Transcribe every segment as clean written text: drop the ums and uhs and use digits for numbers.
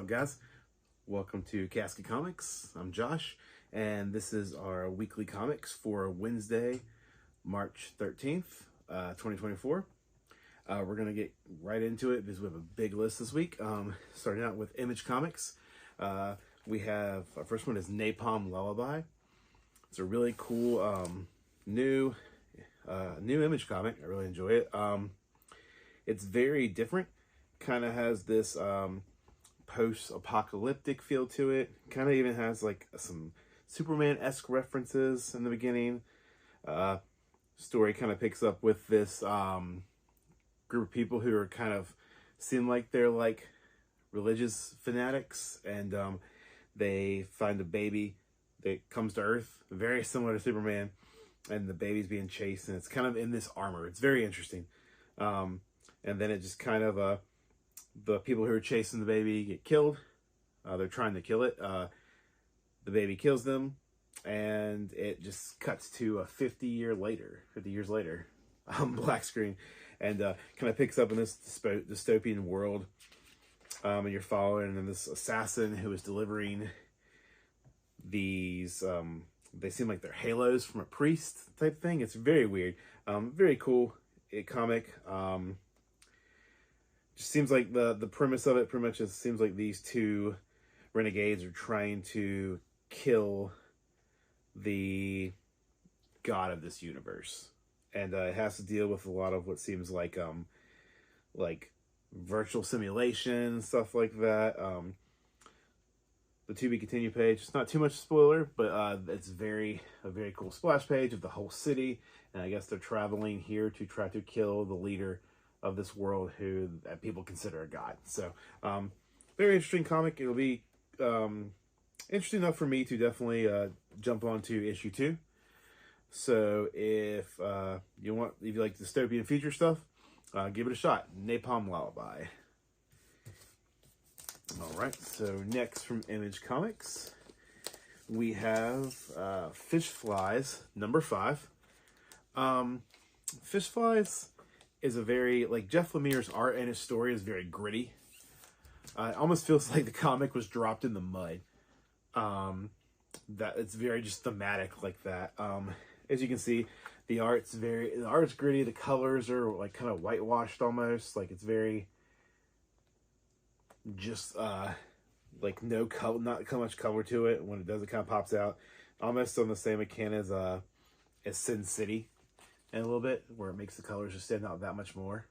up, guys? Welcome to Casket Comics. I'm Josh, and this is our weekly comics for Wednesday, March 13th, 2024. We're going to get right into it because we have a big list this week. Starting out with Image Comics. We have, our first one is Napalm Lullaby. It's a really cool new Image comic. I really enjoy it. It's very different. Kind of has this post-apocalyptic feel to it. Kind of even has like some Superman-esque references in the beginning. Story kind of picks up with this group of people who are kind of seem like they're like religious fanatics, and they find a baby that comes to Earth, very similar to Superman, and the baby's being chased, and it's kind of in this armor. It's very interesting. And then it just kind of the people who are chasing the baby get killed. They're trying to kill it. The baby kills them, and it just cuts to 50 years later, black screen, and kind of picks up in this dystopian world. And you're following this assassin who is delivering these, they seem like they're halos from a priest type thing. It's very weird. Very cool comic. Just seems like the premise of it pretty much just seems like these two renegades are trying to kill the god of this universe, and it has to deal with a lot of what seems like virtual simulation, stuff like that. The to be continued page, it's not too much spoiler, but it's a very cool splash page of the whole city, and I guess they're traveling here to try to kill the leader of this world who people consider a god. So very interesting comic. It'll be interesting enough for me to definitely jump onto issue 2. So if you like dystopian future stuff, give it a shot. Napalm Lullaby. All right, so next from Image Comics, we have Fish Flies number 5. Fish Flies is a very, like, Jeff Lemire's art and his story is very gritty. It almost feels like the comic was dropped in the mud. That it's very just thematic like that. As you can see, the art's gritty. The colors are like kind of whitewashed almost. Like it's very just like no color, not so much color to it. When it does, it kind of pops out. Almost on the same account as Sin City. And a little bit where it makes the colors just stand out that much more.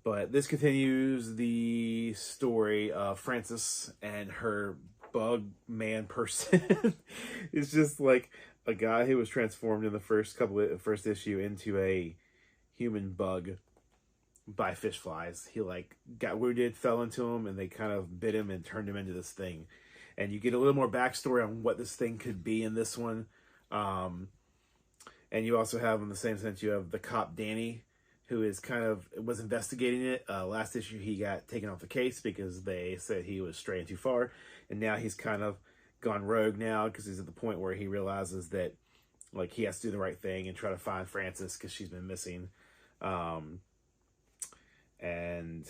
But this continues the story of Frances and her bug man person. It's just like a guy who was transformed in the first issue into a human bug by fish flies. He like got wounded, fell into him, and they kind of bit him and turned him into this thing. And you get a little more backstory on what this thing could be in this one. And you also have, in the same sense, you have the cop Danny, who is was investigating it. Last issue he got taken off the case because they said he was straying too far, and now he's kind of gone rogue now because he's at the point where he realizes that like he has to do the right thing and try to find Frances because she's been missing. And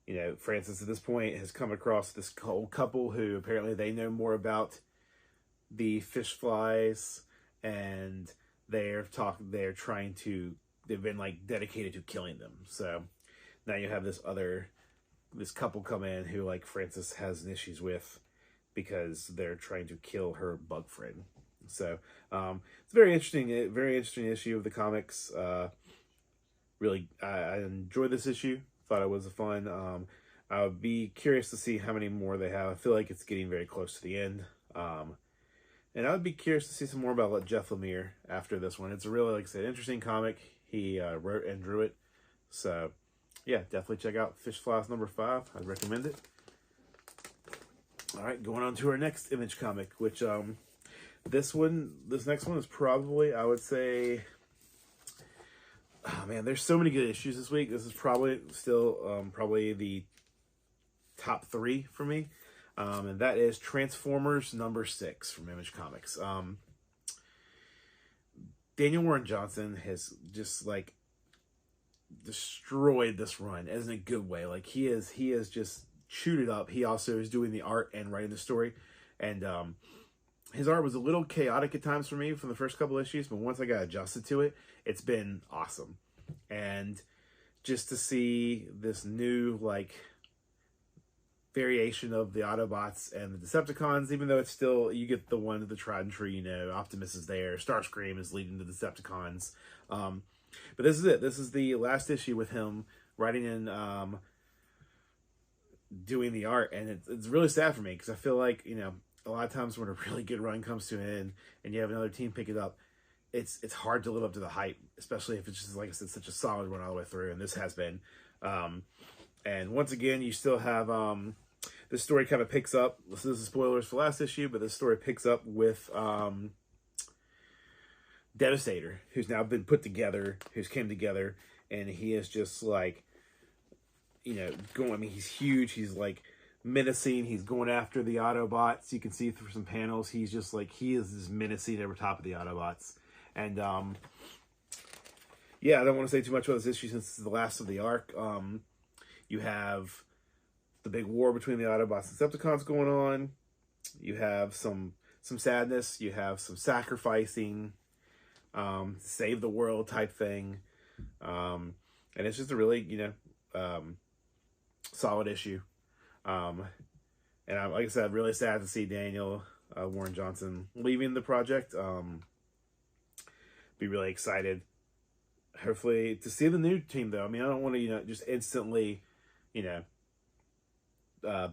you know, Frances at this point has come across this old couple who apparently they know more about the fish flies, and they've been like dedicated to killing them. So now you have this couple come in who like Frances has issues with because they're trying to kill her bug friend. So it's a very interesting issue of the comics. Really, I enjoyed this issue. Thought it was fun. I would be curious to see how many more they have. I feel like it's getting very close to the end. And I would be curious to see some more about Jeff Lemire after this one. It's a really, like I said, interesting comic. He wrote and drew it. So, yeah, definitely check out Fish Flies number 5. I'd recommend it. All right, going on to our next Image comic, which this next one is probably, I would say, oh man, there's so many good issues this week. This is probably still probably the top 3 for me. And that is Transformers number 6 from Image Comics. Daniel Warren Johnson has just like destroyed this run, as in a good way. Like he is just chewed it up. He also is doing the art and writing the story, and his art was a little chaotic at times for me from the first couple issues, but once I got adjusted to it, it's been awesome. And just to see this new like variation of the Autobots and the Decepticons, even though it's still, you get the tried and true, you know, Optimus is there, Starscream is leading the Decepticons. But this is it. This is the last issue with him writing and doing the art, and it's really sad for me because I feel like, you know, a lot of times when a really good run comes to an end and you have another team pick it up, it's hard to live up to the hype, especially if it's just, like I said, such a solid run all the way through, and this has been. And once again, you still have this story kind of picks up. This is spoilers for last issue, but this story picks up with Devastator, who's now been put together, who's came together, and he is just like, you know, going. I mean, he's huge. He's like menacing. He's going after the Autobots. You can see through some panels. He's just like, he is just menacing over top of the Autobots. And yeah, I don't want to say too much about this issue since this is the last of the arc. You have the big war between the Autobots and Decepticons going on. You have some sadness. You have some sacrificing, save the world type thing. And it's just a really, you know, solid issue. And I'm, like I said, really sad to see Daniel Warren Johnson leaving the project. Be really excited, hopefully, to see the new team, though. I mean, I don't want to, you know, just instantly, you know,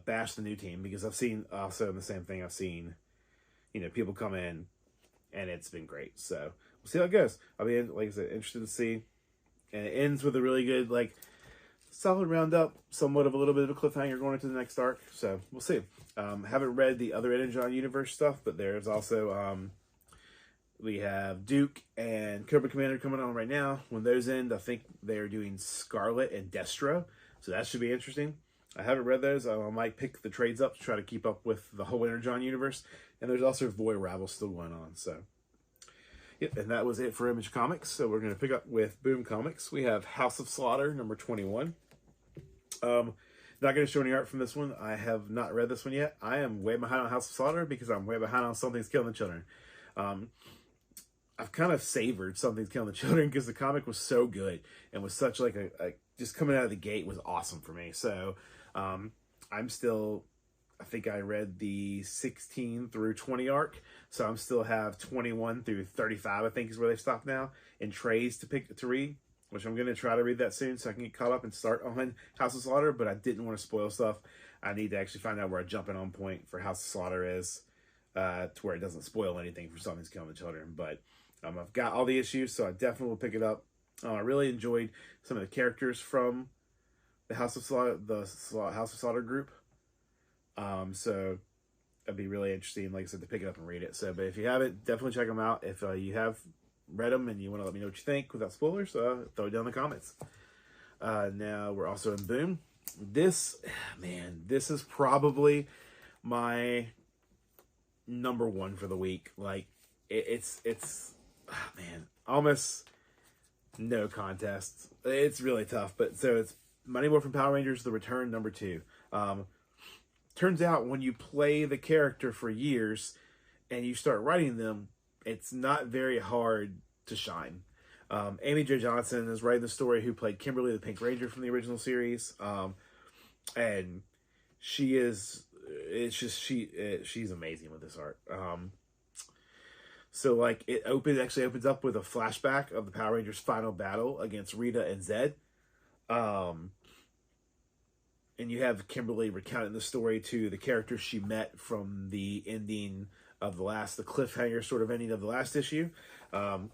bash the new team, because I've seen also the same thing. I've seen, you know, people come in and it's been great. So we'll see how it goes. I'll be, like I said, interested to see. And it ends with a really good, like, solid roundup, somewhat of a little bit of a cliffhanger going into the next arc. So we'll see. Haven't read the other Energon Universe stuff, but there's also we have Duke and Cobra Commander coming on right now. When those end, I think they're doing Scarlet and Destro, so that should be interesting. I haven't read those. I might pick the trades up to try to keep up with the whole Energon universe. And there's also Void Ravel still going on. So, yep, and that was it for Image Comics. So we're going to pick up with Boom Comics. We have House of Slaughter, number 21. Not going to show any art from this one. I have not read this one yet. I am way behind on House of Slaughter because I'm way behind on Something's Killing the Children. I've kind of savored Something's Killing the Children because the comic was so good and was such like a just coming out of the gate was awesome for me. So I'm still, I think I read the 16 through 20 arc, so I'm still have 21 through 35, I think is where they stopped now, in trays to read, which I'm going to try to read that soon so I can get caught up and start on House of Slaughter, but I didn't want to spoil stuff. I need to actually find out where a jumping on point for House of Slaughter is, to where it doesn't spoil anything for Something's Killing the Children. But I've got all the issues, so I definitely will pick it up. I really enjoyed some of the characters from the House of Slaughter group. So it'd be really interesting, like I said, to pick it up and read it. So, but if you haven't, definitely check them out. If you have read them and you want to let me know what you think without spoilers, throw it down in the comments. Now we're also in Boom. This is probably my number one for the week. Like it's almost no contest. It's really tough, but so it's Mighty Morphin Power Rangers: The Return, number 2. Turns out when you play the character for years and you start writing them, it's not very hard to shine. Amy Jo Johnson is writing the story, who played Kimberly the Pink Ranger from the original series. And she's amazing with this art. So like it actually opens up with a flashback of the Power Rangers' final battle against Rita and Zed. And you have Kimberly recounting the story to the characters she met from the ending of the cliffhanger sort of ending of the last issue. But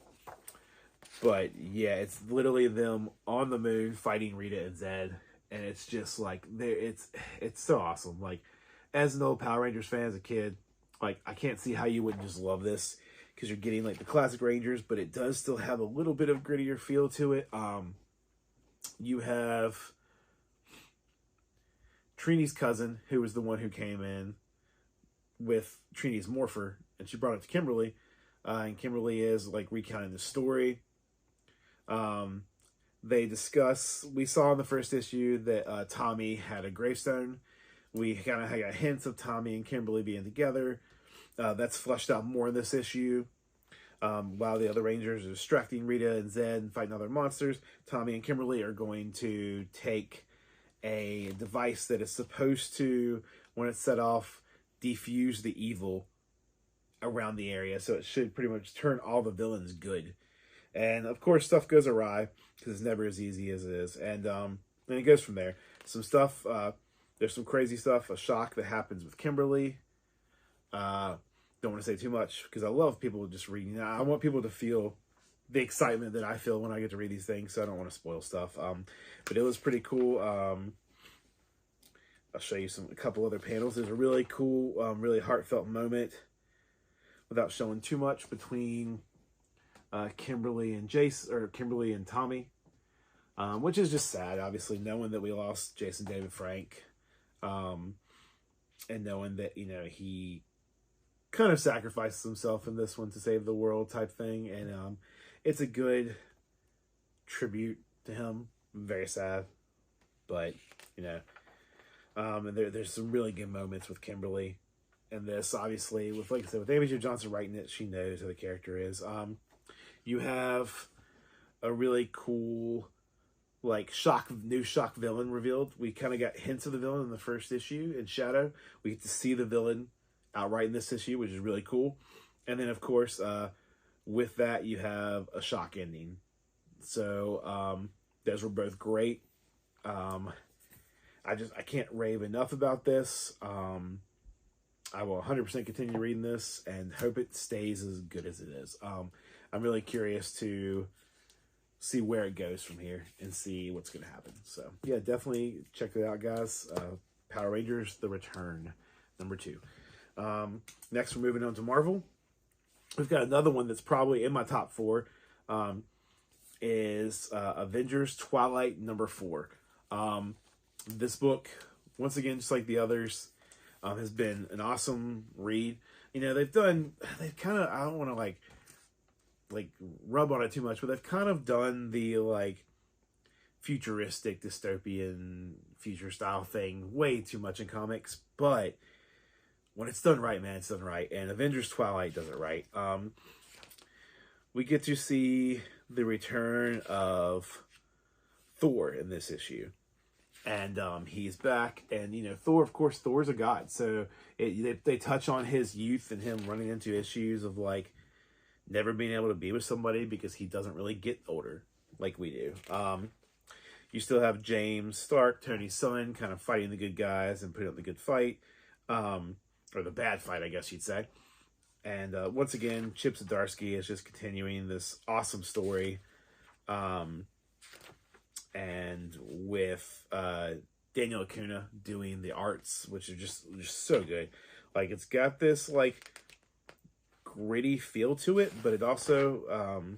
yeah, it's literally them on the moon fighting Rita and Zed. And it's just like, it's so awesome. Like, as an old Power Rangers fan as a kid, like, I can't see how you wouldn't just love this, because you're getting like the classic Rangers, but it does still have a little bit of grittier feel to it. You have Trini's cousin, who was the one who came in with Trini's morpher, and she brought it to Kimberly, and Kimberly is like recounting the story. they discuss, we saw in the first issue that Tommy had a gravestone. We kind of got hints of Tommy and Kimberly being together. That's fleshed out more in this issue. While the other Rangers are distracting Rita and Zed and fighting other monsters, Tommy and Kimberly are going to take a device that is supposed to, when it's set off, defuse the evil around the area. So it should pretty much turn all the villains good. And of course, stuff goes awry because it's never as easy as it is. And it goes from there. Some stuff, there's some crazy stuff, a shock that happens with Kimberly. Don't want to say too much because I love people just reading. I want people to feel the excitement that I feel when I get to read these things, so I don't want to spoil stuff. But it was pretty cool. I'll show you a couple other panels. There's a really cool, really heartfelt moment, without showing too much, between Kimberly and Jace, or Kimberly and Tommy, which is just sad. Obviously, knowing that we lost Jason David Frank, and knowing that he kind of sacrifices himself in this one to save the world type thing, and it's a good tribute to him. Very sad, but and there's some really good moments with Kimberly in this. Obviously, with, like I said, with Amy Jo Johnson writing it, she knows who the character is. You have a really cool, like, new shock villain revealed. We kind of got hints of the villain in the first issue in Shadow. We get to see the villain outright in this issue, which is really cool. And then, of course, with that, you have a shock ending. So those were both great. I can't rave enough about this. I will 100% continue reading this and hope it stays as good as it is. I'm really curious to see where it goes from here and see what's going to happen. So, yeah, definitely check it out, guys. Power Rangers The Return, #2. Next, we're moving on to Marvel. We've got another one that's probably in my top 4. Is Avengers Twilight #4. This book, once again, just like the others, has been an awesome read. They've kind of, I don't want to like rub on it too much, but they've kind of done the like futuristic dystopian future style thing way too much in comics, but when it's done right, man, it's done right. And Avengers Twilight does it right. We get to see the return of Thor in this issue. And he's back. And, Thor, of course, Thor's a god. So they touch on his youth and him running into issues of, like, never being able to be with somebody because he doesn't really get older like we do. You still have James Stark, Tony's son, kind of fighting the good guys and putting up the good fight. Or the bad fight, I guess you'd say. And once again, Chip Zdarsky is just continuing this awesome story. And with Daniel Acuna doing the arts, which are just so good. Like, it's got this, like, gritty feel to it, but it also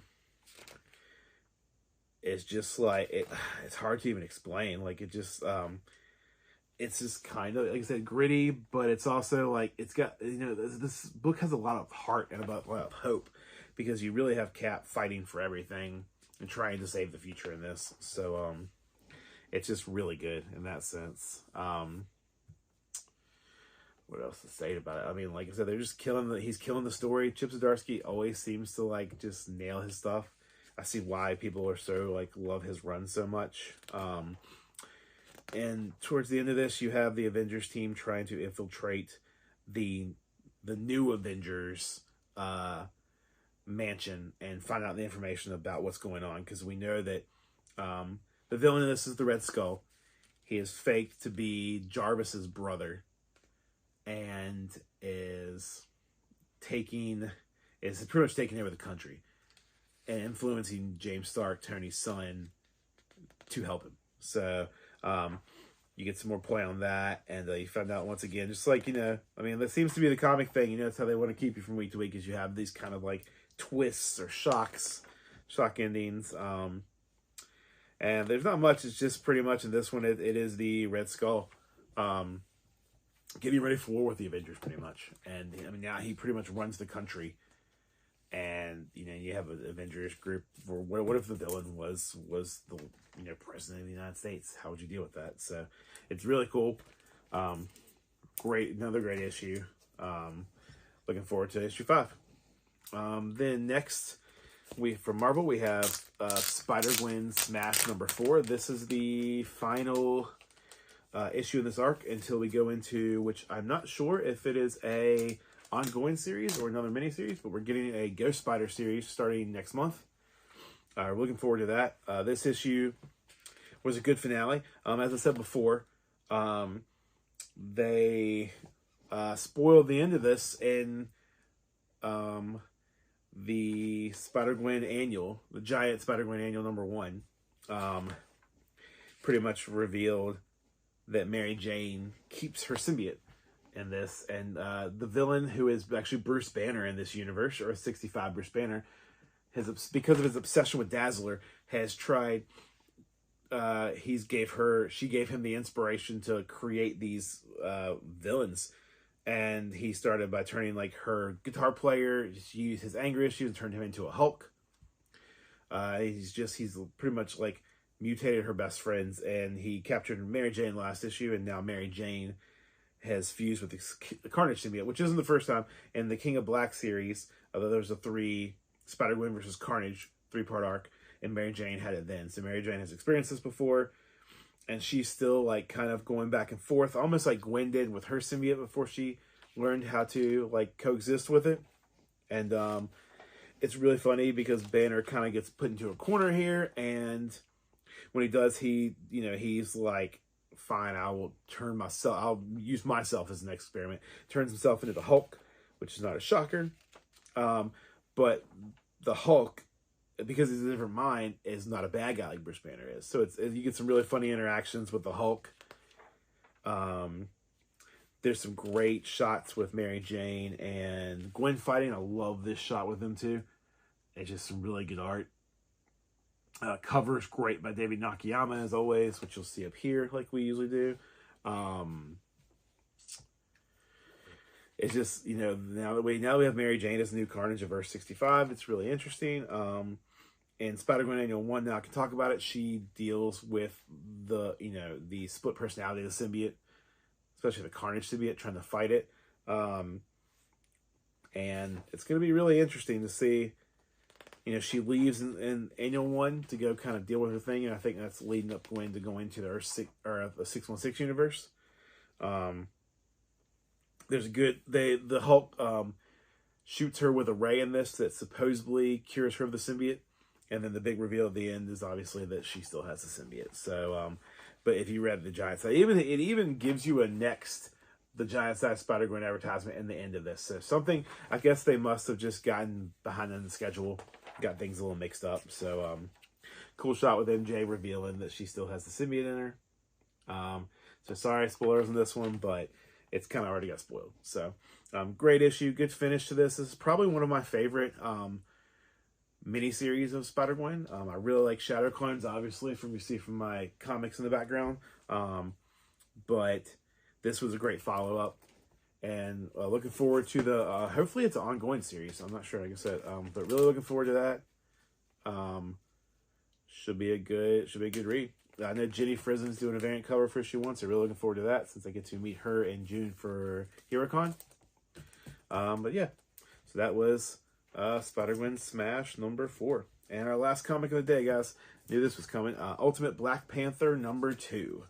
is just, like, it's hard to even explain. Like, it just... it's just kind of, like I said, gritty, but it's also like, it's got, this book has a lot of heart and a lot of hope, because you really have Cap fighting for everything and trying to save the future in this. So, it's just really good in that sense. What else to say about it? I mean, like I said, they're just he's killing the story. Chip Zdarsky always seems to, like, just nail his stuff. I see why people are so, like, love his run so much. And towards the end of this, you have the Avengers team trying to infiltrate the new Avengers mansion and find out the information about what's going on. Because we know that the villain in this is the Red Skull. He is faked to be Jarvis's brother and is pretty much taking over the country and influencing James Stark, Tony's son, to help him. So... you get some more play on that, and you find out once again, just like, I mean, that seems to be the comic thing, it's how they want to keep you from week to week, is you have these kind of, like, twists or shock endings, and there's not much. It's just pretty much in this one, it is the Red Skull, getting ready for war with the Avengers, pretty much, and, I mean, now he pretty much runs the country, and you have an Avengers group. For what if the villain was the president of the United States? How would you deal with that? So it's really cool. Another great issue. Looking forward to issue 5. Then next, from Marvel we have Spider-Gwen Smash number 4. This is the final issue in this arc until we go into, which I'm not sure if it is a ongoing series or another mini-series, but we're getting a Ghost Spider series starting next month. We're looking forward to that. This issue was a good finale. As I said before, they spoiled the end of this in the Spider-Gwen annual, the giant Spider-Gwen annual number 1. Pretty much revealed that Mary Jane keeps her symbiote in this, and the villain, who is actually Bruce Banner in this universe, or 65 Bruce Banner, because of his obsession with Dazzler, has tried. She gave him the inspiration to create these villains, and he started by turning like her guitar player. She used his anger issues and turned him into a Hulk. He's pretty much like mutated her best friends, and he captured Mary Jane last issue, and now Mary Jane has fused with the Carnage symbiote, which isn't the first time. In the King of Black series, although there's a 3 Spider-Gwen versus Carnage 3-part arc, and Mary Jane had it then. So Mary Jane has experienced this before, and she's still like kind of going back and forth, almost like Gwen did with her symbiote before she learned how to like coexist with it. And it's really funny because Banner kind of gets put into a corner here, and when he does, he's like, fine, I'll use myself as an experiment. Turns himself into the Hulk, which is not a shocker. But the Hulk, because he's a different mind, is not a bad guy like Bruce Banner is. So you get some really funny interactions with the Hulk. There's some great shots with Mary Jane and Gwen fighting. I love this shot with them too. It's just some really good art. Cover's great by David Nakayama, as always, which you'll see up here like we usually do. It's just, now we have Mary Jane as the new Carnage of verse 65. It's really interesting. In Spider-Gwen Annual 1, now I can talk about it. She deals with the split personality of the symbiote, especially the Carnage symbiote, trying to fight it. And it's going to be really interesting to see. She leaves in Annual 1 to go kind of deal with her thing, and I think that's leading up Gwen to go into the 616 universe. There's the Hulk shoots her with a ray in this that supposedly cures her of the symbiote, and then the big reveal at the end is obviously that she still has the symbiote. So, but if you read the Giant Size, it even gives you the Giant Size Spider-Gwen advertisement in the end of this. So something, I guess they must have just gotten behind in the schedule, got things a little mixed up. So, cool shot with MJ revealing that she still has the symbiote in her. So sorry, spoilers on this one, but it's kind of already got spoiled. So, great issue, good finish to this. This is probably one of my favorite miniseries of Spider-Gwen. I really like Shadow Clones, obviously, you see from my comics in the background. But this was a great follow-up. And looking forward to the, hopefully it's an ongoing series. I'm not sure, like I said, but really looking forward to that. Should be a good read. I know Jenny Frizen's doing a variant cover for issue 1, so really looking forward to that since I get to meet her in June for HeroCon. But yeah, so that was Spider-Gwen Smash number 4. And our last comic of the day, guys, knew this was coming. Ultimate Black Panther number 2.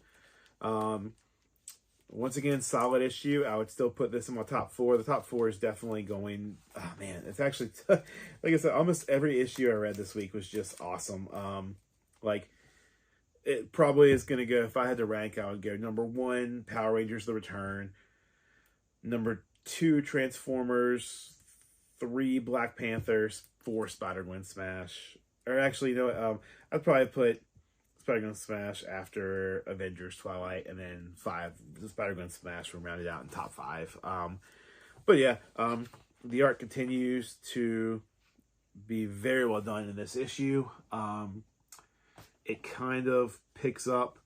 Once again, solid issue. I would still put this in my top 4. The top 4 is definitely going... Oh, man. It's actually... like I said, almost every issue I read this week was just awesome. It probably is going to go... If I had to rank, I would go number 1, Power Rangers The Return. Number 2, Transformers. 3, Black Panthers. 4, Spider-Gwen Smash. Or actually, I'd probably put Spider-Gwen Smash after Avengers Twilight, and then 5, the Spider-Gwen Smash will round it out in top 5. But yeah, the art continues to be very well done in this issue. It kind of picks up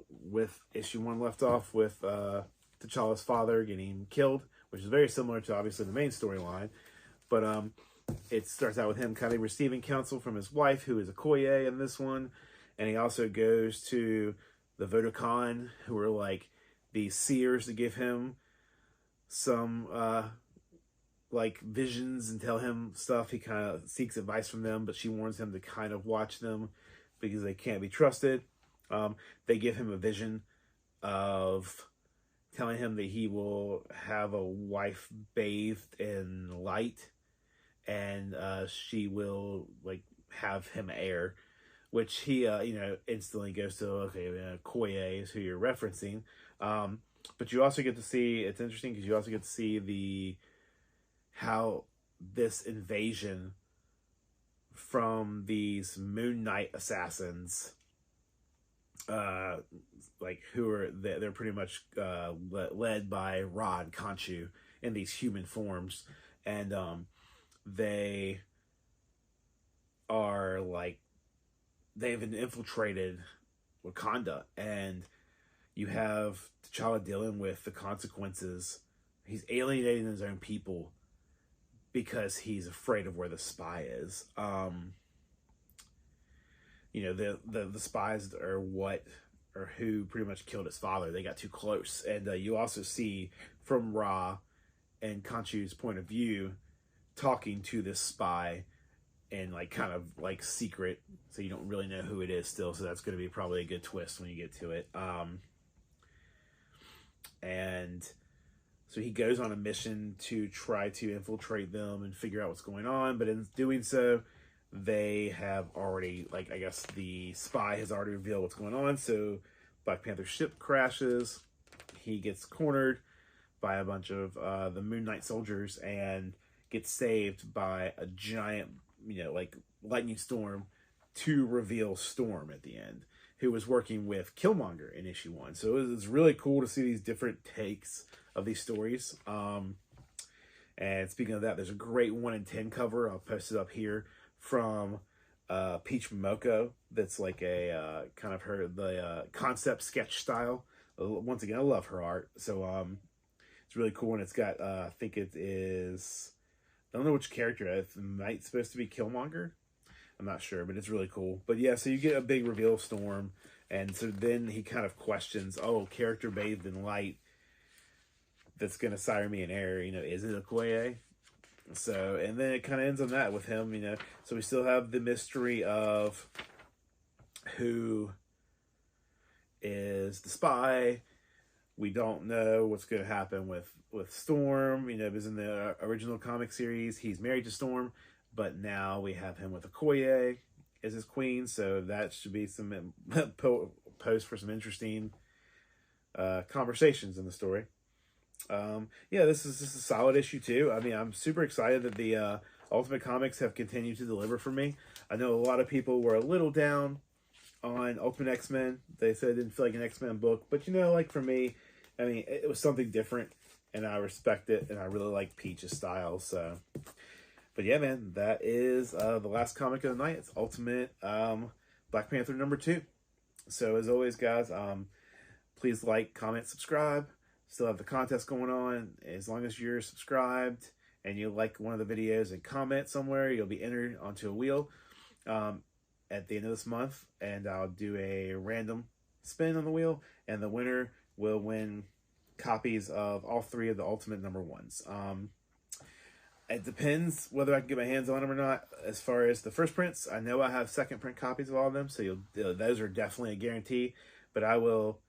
with issue 1 left off with T'Challa's father getting killed, which is very similar to obviously the main storyline. But it starts out with him kind of receiving counsel from his wife, who is Okoye in this one. And he also goes to the Vodacon, who are like these seers, to give him some like visions and tell him stuff. He kind of seeks advice from them, but she warns him to kind of watch them because they can't be trusted. They give him a vision of telling him that he will have a wife bathed in light, and she will like have him heir, which he instantly goes to, okay, Koye is who you're referencing. But you also get to see, it's interesting because you also get to see how this invasion from these Moon Knight assassins, like who are, they're pretty much led by Ra and Khonshu in these human forms, and they are like, they've infiltrated Wakanda, and you have T'Challa dealing with the consequences. He's alienating his own people because he's afraid of where the spy is. The spies are who pretty much killed his father. They got too close. And you also see from Ra and Khonshu's point of view talking to this spy and like kind of like secret, so you don't really know who it is still. So that's going to be probably a good twist when you get to it. And so he goes on a mission to try to infiltrate them and figure out what's going on. But in doing so, they have already, like, I guess the spy has already revealed what's going on. So Black Panther's ship crashes. He gets cornered by a bunch of the Moon Knight soldiers and gets saved by a giant, like lightning storm to reveal Storm at the end, who was working with Killmonger in issue 1. So it's really cool to see these different takes of these stories. And speaking of that, there's a great 1 in 10 cover. I'll post it up here from Peach Momoko. That's like a kind of the concept sketch style. Once again, I love her art. So it's really cool. And it's got, I think it is, I don't know which character. It might supposed to be Killmonger. I'm not sure, but it's really cool. But yeah, so you get a big reveal of Storm. And so then he kind of questions, character bathed in light that's going to sire me an heir, is it Okoye? So, and then it kind of ends on that with him, So we still have the mystery of who is the spy. We don't know what's going to happen with Storm. Because in the original comic series, he's married to Storm. But now we have him with Okoye as his queen. So that should be some post for some interesting conversations in the story. This is just a solid issue too. I mean, I'm super excited that the Ultimate Comics have continued to deliver for me. I know a lot of people were a little down on Ultimate X-Men. They said it didn't feel like an X-Men book, but like for me, I mean, it was something different, and I respect it, and I really like Peach's style. So, but yeah, man, that is the last comic of the night. It's Ultimate Black Panther #2. So as always, guys, please like, comment, subscribe. Still have the contest going on. As long as you're subscribed and you like one of the videos and comment somewhere, you'll be entered onto a wheel at the end of this month. And I'll do a random spin on the wheel. And the winner will win copies of all 3 of the Ultimate #1s. It depends whether I can get my hands on them or not. As far as the first prints, I know I have second print copies of all of them. So those are definitely a guarantee. But I will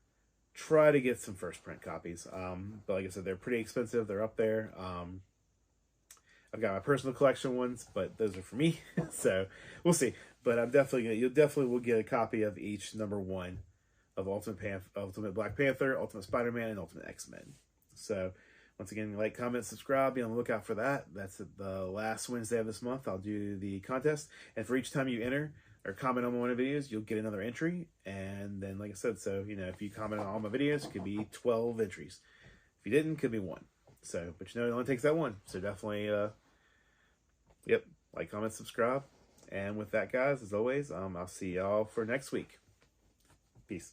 try to get some first print copies. But like I said, they're pretty expensive. They're up there. I've got my personal collection ones, but those are for me. So we'll see. But I'm definitely you definitely will get a copy of each #1 of Ultimate Black Panther, Ultimate Spider-Man, and Ultimate X-Men. So once again, like, comment, subscribe. Be on the lookout for that. That's the last Wednesday of this month. I'll do the contest. And for each time you enter or comment on one of the videos, you'll get another entry. And then, like I said, so, if you comment on all my videos, it could be 12 entries. If you didn't, it could be 1. So, but it only takes that 1. So definitely, like, comment, subscribe. And with that, guys, as always, I'll see y'all for next week. Peace.